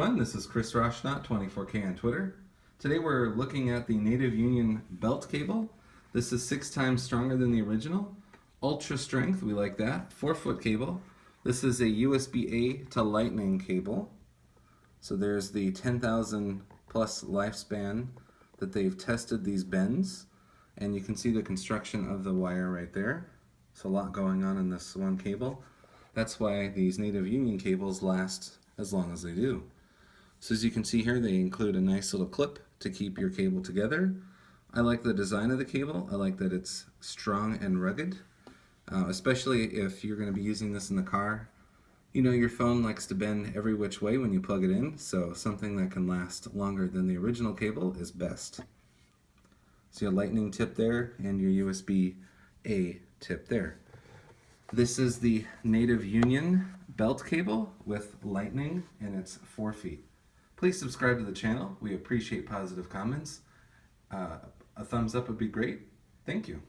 everyone, this is Chris Roshnot, 24K on Twitter. Today we're looking at the Native Union belt cable. This is 6 times stronger than the original. Ultra strength, we like that. 4-foot cable. This is a USB-A to Lightning cable. So there's the 10,000 plus lifespan that they've tested these bends. And you can see the construction of the wire right there. So a lot going on in this one cable. That's why these Native Union cables last as long as they do. So as you can see here, they include a nice little clip to keep your cable together. I like the design of the cable. I like that it's strong and rugged, especially if you're going to be using this in the car. You know, your phone likes to bend every which way when you plug it in, so something that can last longer than the original cable is best. So your lightning tip there and your USB-A tip there. This is the Native Union belt cable with lightning, and it's 4 feet. Please subscribe to the channel. We appreciate positive comments. A thumbs up would be great. Thank you.